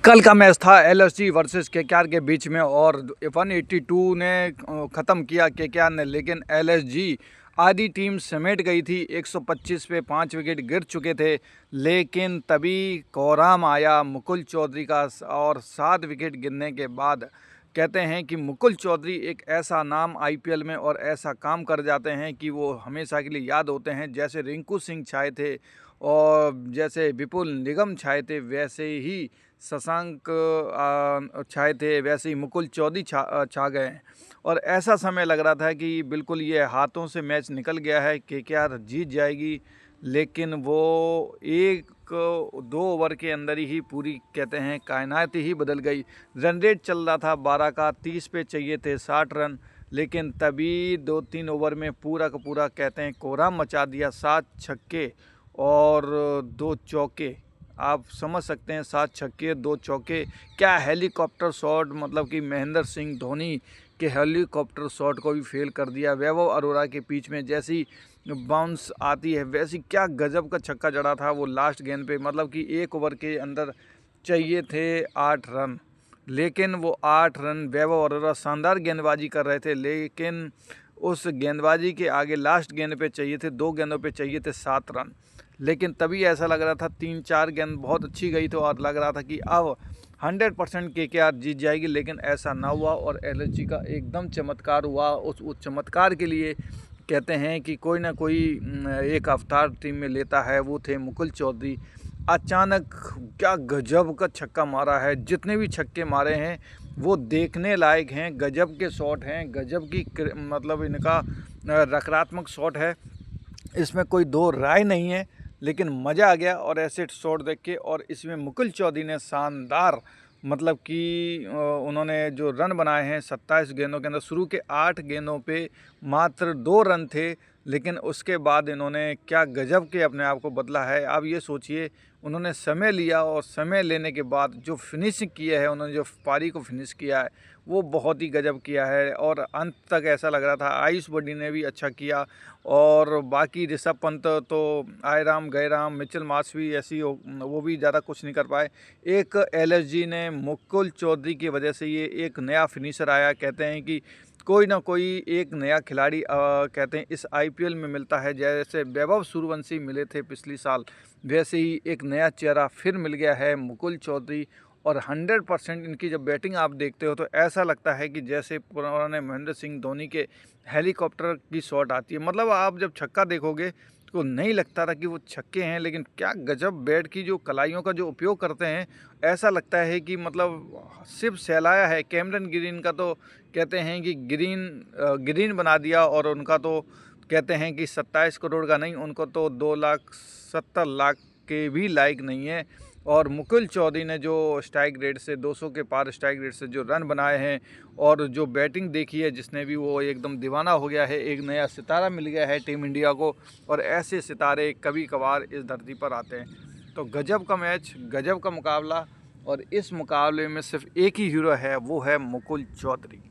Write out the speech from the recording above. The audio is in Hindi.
कल का मैच था एलएसजी वर्सेस केकेआर के बीच में और 182 ने ख़त्म किया केकेआर ने, लेकिन एलएसजी आधी टीम समेट गई थी। 125 पे 5 विकेट गिर चुके थे, लेकिन तभी कोहराम आया मुकुल चौधरी का और 7 विकेट गिरने के बाद कहते हैं कि मुकुल चौधरी एक ऐसा नाम आईपीएल में और ऐसा काम कर जाते हैं कि वो हमेशा के लिए याद होते हैं। जैसे रिंकू सिंह छाए थे और जैसे विपुल निगम छाए थे, वैसे ही शशांक छाए थे, वैसे ही मुकुल चौधरी छा गए हैं। और ऐसा समय लग रहा था कि बिल्कुल ये हाथों से मैच निकल गया है, केकेआर जीत जाएगी, लेकिन वो 1-2 ओवर के अंदर ही पूरी कहते हैं कायनात ही बदल गई। रन रेट चल रहा था 12 का, 30 पे चाहिए थे 60 रन, लेकिन तभी 2-3 ओवर में पूरा का पूरा कहते हैं कोहराम मचा दिया। 7 छक्के और 2 चौके, आप समझ सकते हैं, 7 छक्के 2 चौके। क्या हेलीकॉप्टर शॉट, मतलब कि महेंद्र सिंह धोनी के हेलीकॉप्टर शॉट को भी फेल कर दिया। वैभव अरोड़ा के पिच में जैसी बाउंस आती है वैसी क्या गजब का छक्का जड़ा था वो लास्ट गेंद पे, मतलब कि 1 ओवर के अंदर चाहिए थे 8 रन, लेकिन वो 8 रन वैभव अरोड़ा शानदार गेंदबाजी कर रहे थे, लेकिन उस गेंदबाजी के आगे लास्ट गेंद पे चाहिए थे, 2 गेंदों पे चाहिए थे 7 रन। लेकिन तभी ऐसा लग रहा था 3-4 गेंद बहुत अच्छी गई तो और लग रहा था कि अब 100% केकेआर जीत जाएगी, लेकिन ऐसा ना हुआ और एलएसजी का एकदम चमत्कार हुआ। उस चमत्कार के लिए कहते हैं कि कोई ना कोई एक अवतार टीम में लेता है, वो थे मुकुल चौधरी। अचानक क्या गजब का छक्का मारा है, जितने भी छक्के मारे हैं वो देखने लायक हैं, गजब के शॉट हैं, गजब की मतलब इनका रक्षात्मक शॉट है, इसमें कोई दो राय नहीं है। लेकिन मज़ा आ गया और ऐसे शॉट देख के। और इसमें मुकुल चौधरी ने शानदार, मतलब कि उन्होंने जो रन बनाए हैं 27 गेंदों के अंदर, शुरू के 8 गेंदों पे मात्र 2 रन थे, लेकिन उसके बाद इन्होंने क्या गजब के अपने आप को बदला है। आप ये सोचिए, उन्होंने समय लिया और समय लेने के बाद जो फिनिशिंग किया है, उन्होंने जो पारी को फिनिश किया है वो बहुत ही गजब किया है। और अंत तक ऐसा लग रहा था आयुष बडी ने भी अच्छा किया, और बाकी ऋषभ पंत तो आए राम गए राम, मिचेल मार्श भी ऐसी वो भी ज़्यादा कुछ नहीं कर पाए। एक एलएसजी ने मुकुल चौधरी की वजह से ये एक नया फिनिशर आया। कहते हैं कि कोई ना कोई एक नया खिलाड़ी कहते हैं इस आईपीएल में मिलता है। जैसे वैभव सूर्यवंशी मिले थे पिछली साल, वैसे ही एक नया चेहरा फिर मिल गया है मुकुल चौधरी। और 100% इनकी जब बैटिंग आप देखते हो तो ऐसा लगता है कि जैसे पुराने महेंद्र सिंह धोनी के हेलीकॉप्टर की शॉट आती है। मतलब आप जब छक्का देखोगे तो नहीं लगता था कि वो छक्के हैं, लेकिन क्या गजब बैट की जो कलाइयों का जो उपयोग करते हैं, ऐसा लगता है कि मतलब सिर्फ सहलाया है। कैमरन ग्रीन का तो कहते हैं कि ग्रीन बना दिया, और उनका तो कहते हैं कि 27 करोड़ का नहीं, उनको तो 2,70,00,000 के भी लायक नहीं है। और मुकुल चौधरी ने जो स्ट्राइक रेट से 200 के पार स्ट्राइक रेट से जो रन बनाए हैं और जो बैटिंग देखी है जिसने भी, वो एकदम दीवाना हो गया है। एक नया सितारा मिल गया है टीम इंडिया को, और ऐसे सितारे कभी कभार इस धरती पर आते हैं। तो गजब का मैच, गजब का मुकाबला, और इस मुकाबले में सिर्फ एक ही हीरो है, वो है मुकुल चौधरी।